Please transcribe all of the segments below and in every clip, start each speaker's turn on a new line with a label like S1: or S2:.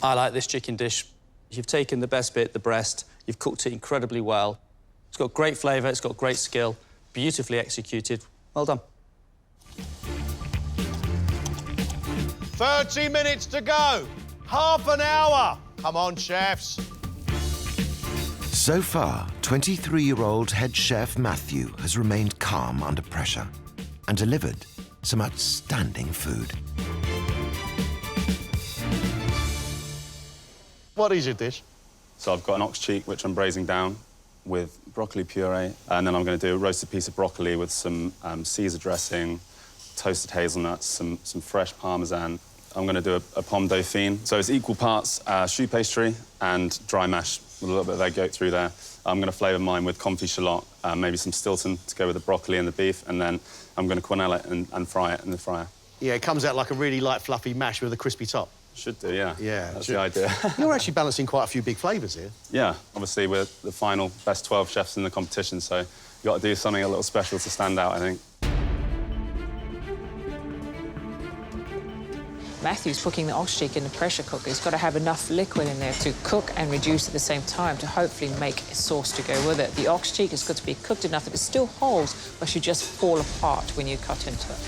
S1: I like this chicken dish. You've taken the best bit, the breast, you've cooked it incredibly well. It's got great flavour, it's got great skill, beautifully executed. Well done.
S2: 30 minutes to go. Half an hour. Come on, chefs.
S3: So far, 23-year-old head chef Matthew has remained calm under pressure and delivered some outstanding food.
S2: What is your dish?
S4: So I've got an ox cheek, which I'm braising down with broccoli puree, and then I'm going to do a roasted piece of broccoli with some Caesar dressing, toasted hazelnuts, some fresh parmesan. I'm going to do a pomme dauphine. So it's equal parts choux pastry and dry mash with a little bit of egg yolk through there. I'm going to flavour mine with confit shallot, maybe some Stilton to go with the broccoli and the beef, and then I'm going to quenelle it and fry it in the fryer.
S2: Yeah, it comes out like a really light, fluffy mash with a crispy top.
S4: Should do, yeah.
S2: Yeah.
S4: That's the idea.
S2: You're actually balancing quite a few big flavours here.
S4: Yeah, obviously we're the final best 12 chefs in the competition, so you've got to do something a little special to stand out, I think.
S5: Matthew's cooking the ox cheek in the pressure cooker. He's got to have enough liquid in there to cook and reduce at the same time to hopefully make a sauce to go with it. The ox cheek has got to be cooked enough that it still holds, but should just fall apart when you cut into it.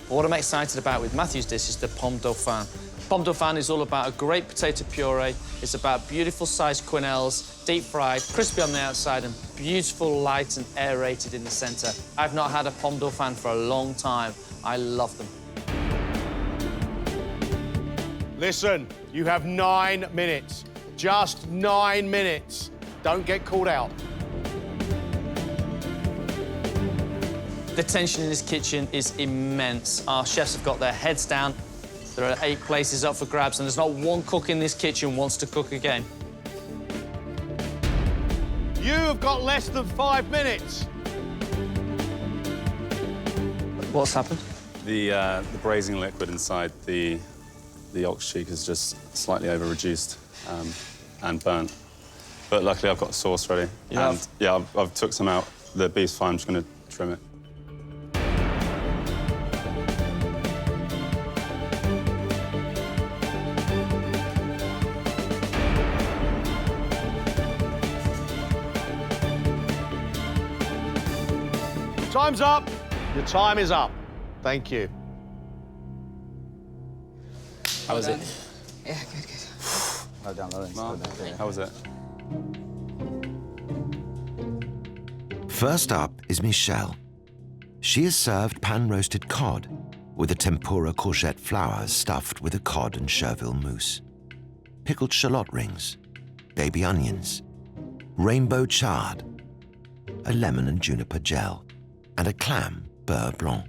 S1: What I'm excited about with Matthew's dish is the pomme dauphine. Pomme dauphine is all about a great potato puree. It's about beautiful sized quenelles, deep fried, crispy on the outside, and beautiful, light and aerated in the centre. I've not had a pomme dauphine for a long time. I love them.
S2: Listen, you have 9 minutes. Just 9 minutes. Don't get called out.
S1: The tension in this kitchen is immense. Our chefs have got their heads down. There are 8 places up for grabs, and there's not one cook in this kitchen wants to cook again.
S2: You've got less than 5 minutes.
S1: What's happened?
S4: The braising liquid inside the ox cheek is just slightly over-reduced and burnt. But luckily I've got the sauce ready. Yeah, I've took some out. The beef's fine, I'm just going to trim it.
S2: Time's up. Your time is up. Thank you.
S4: How was it?
S5: Yeah, good, good.
S4: Low down, low down. How was it?
S3: First up is Michelle. She has served pan-roasted cod with a tempura courgette flour stuffed with a cod and chervil mousse, pickled shallot rings, baby onions, rainbow chard, a lemon and juniper gel, and a clam beurre blanc.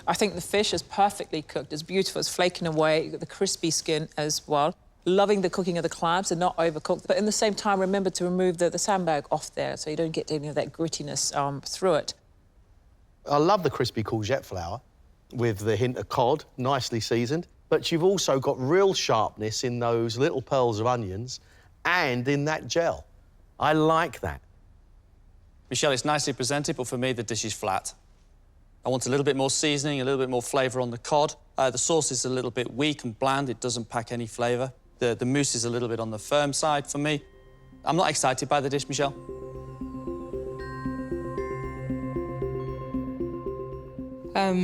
S5: I think the fish is perfectly cooked. It's beautiful. It's flaking away. You've got the crispy skin as well. Loving the cooking of the clams. They're not overcooked. But in the same time, remember to remove the sandbag off there so you don't get any of that grittiness through it.
S2: I love the crispy courgette flour with the hint of cod, nicely seasoned. But you've also got real sharpness in those little pearls of onions and in that gel. I like that.
S1: Michelle, it's nicely presented, but for me, the dish is flat. I want a little bit more seasoning, a little bit more flavour on the cod. The sauce is a little bit weak and bland. It doesn't pack any flavour. The mousse is a little bit on the firm side for me. I'm not excited by the dish, Michelle.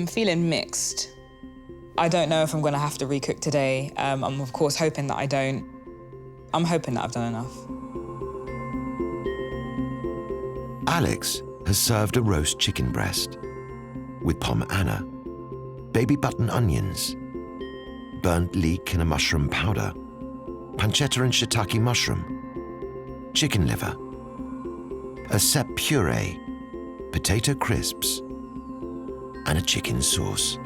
S6: Feeling mixed. I don't know if I'm going to have to recook today. I'm, of course, hoping that I don't. I'm hoping that I've done enough.
S3: Alex has served a roast chicken breast with pomme anna, baby button onions, burnt leek in a mushroom powder, pancetta and shiitake mushroom, chicken liver, a cep puree, potato crisps, and a chicken sauce.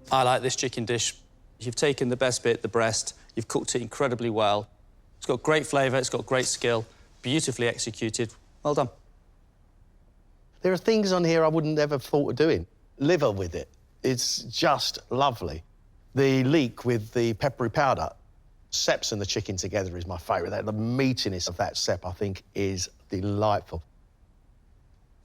S1: I like this chicken dish. You've taken the best bit, the breast, you've cooked it incredibly well. It's got great flavour, it's got great skill, beautifully executed. Well done.
S2: There are things on here I wouldn't ever thought of doing. Liver with it. It's just lovely. The leek with the peppery powder, Seps and the chicken together is my favourite. The meatiness of that sep, I think, is delightful.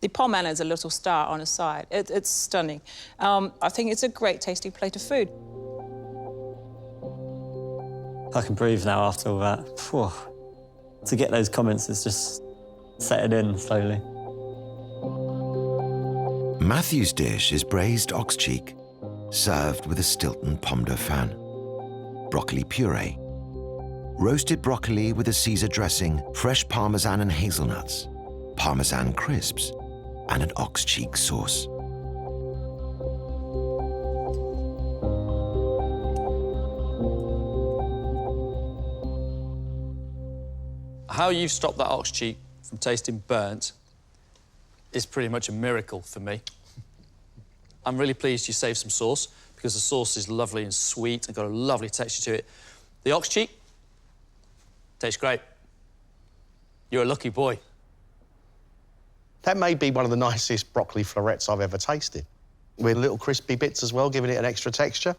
S5: The pomme Anna is a little star on a side. It's stunning. I think it's a great tasting plate of food.
S7: I can breathe now after all that. Phew. To get those comments is just setting in slowly.
S3: Matthew's dish is braised ox cheek, served with a Stilton pomme dauphin, broccoli puree, roasted broccoli with a Caesar dressing, fresh parmesan and hazelnuts, parmesan crisps, and an ox cheek sauce.
S1: How you've stopped that ox cheek from tasting burnt is pretty much a miracle for me. I'm really pleased you saved some sauce, because the sauce is lovely and sweet and got a lovely texture to it. The ox cheek tastes great. You're a lucky boy.
S2: That may be one of the nicest broccoli florets I've ever tasted, with little crispy bits as well, giving it an extra texture.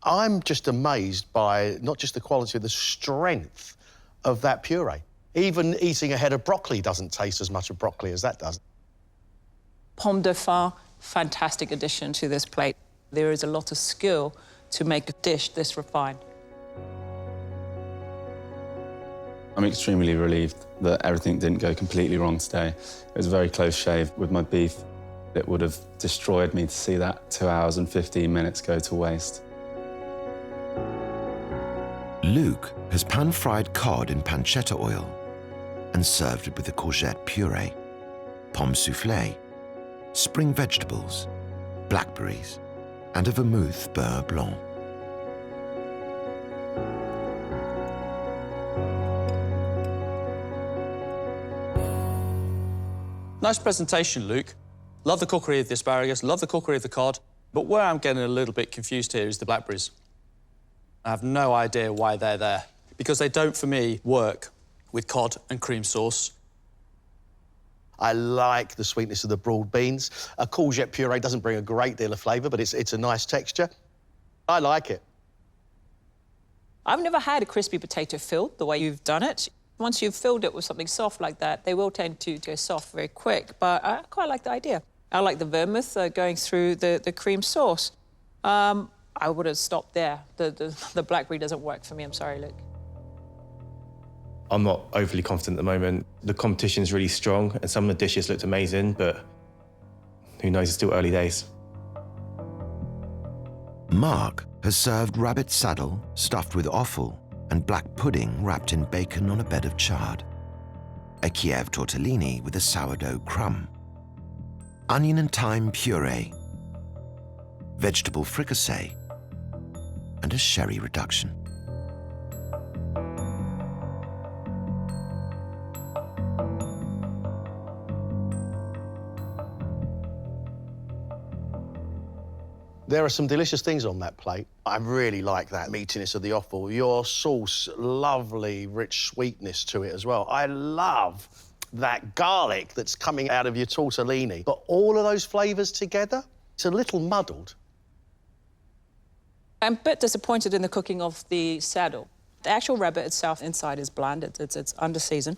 S2: I'm just amazed by not just the quality, the strength of that puree. Even eating a head of broccoli doesn't taste as much of broccoli as that does.
S5: Pomme dauphin, fantastic addition to this plate. There is a lot of skill to make a dish this refined.
S4: I'm extremely relieved that everything didn't go completely wrong today. It was a very close shave with my beef. It would have destroyed me to see that 2 hours and 15 minutes go to waste.
S3: Luke has pan-fried cod in pancetta oil and served it with a courgette puree, pomme soufflé, spring vegetables, blackberries, and a vermouth beurre blanc.
S1: Nice presentation, Luke. Love the cookery of the asparagus, love the cookery of the cod, but where I'm getting a little bit confused here is the blackberries. I have no idea why they're there, because they don't, for me, work with cod and cream sauce.
S2: I like the sweetness of the broad beans. A courgette puree doesn't bring a great deal of flavour, but it's a nice texture. I like it.
S5: I've never had a crispy potato filled the way you've done it. Once you've filled it with something soft like that, they will tend to go soft very quick, but I quite like the idea. I like the vermouth going through the cream sauce. I would have stopped there. The blackberry doesn't work for me. I'm sorry, Luke.
S8: I'm not overly confident at the moment. The competition's really strong, and some of the dishes looked amazing, but who knows, it's still early days.
S3: Mark has served rabbit saddle stuffed with offal and black pudding wrapped in bacon on a bed of chard, a Kiev tortellini with a sourdough crumb, onion and thyme puree, vegetable fricassee, and a sherry reduction.
S2: There are some delicious things on that plate. I really like that meatiness of the offal. Your sauce, lovely, rich sweetness to it as well. I love that garlic that's coming out of your tortellini. But all of those flavours together, it's a little muddled.
S5: I'm a bit disappointed in the cooking of the saddle. The actual rabbit itself inside is bland. It's under-seasoned.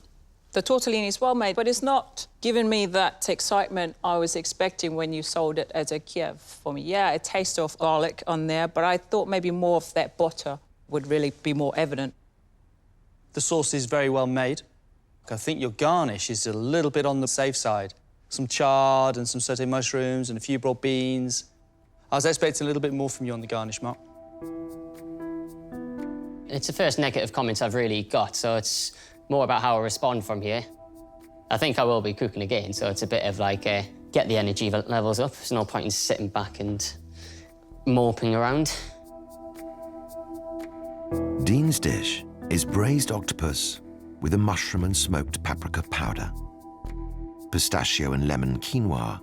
S5: The tortellini is well made, but it's not giving me that excitement I was expecting when you sold it as a Kiev for me. Yeah, a taste of garlic on there, but I thought maybe more of that butter would really be more evident.
S1: The sauce is very well made. I think your garnish is a little bit on the safe side. Some chard and some sauté mushrooms and a few broad beans. I was expecting a little bit more from you on the garnish, Mark.
S9: It's the first negative comments I've really got, so it's more about how I respond from here. I think I will be cooking again, so it's a bit of like, get the energy levels up. There's no point in sitting back and moping around.
S3: Dean's dish is braised octopus with a mushroom and smoked paprika powder, pistachio and lemon quinoa,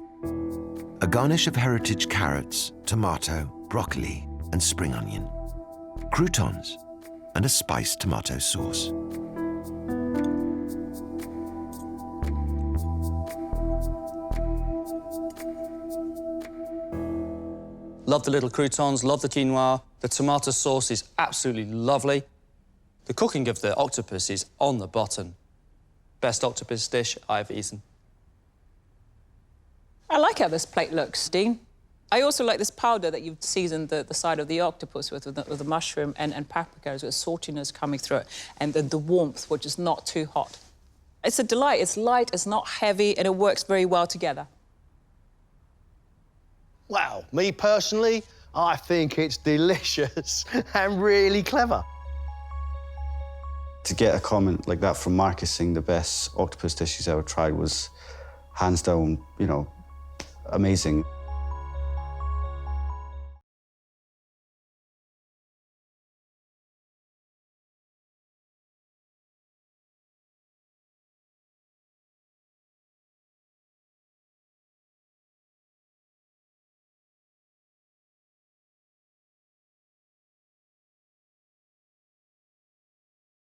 S3: a garnish of heritage carrots, tomato, broccoli, and spring onion, croutons, and a spiced tomato sauce.
S1: Love the little croutons, love the quinoa. The tomato sauce is absolutely lovely. The cooking of the octopus is on the bottom. Best octopus dish I've eaten.
S5: I like how this plate looks, Dean. I also like this powder that you've seasoned the side of the octopus with the mushroom and paprika, with saltiness coming through it, and the warmth, which is not too hot. It's a delight. It's light, it's not heavy, and it works very well together.
S2: Wow, me personally, I think it's delicious and really clever.
S10: To get a comment like that from Marcus saying the best octopus dish he's ever tried was hands down, you know, amazing.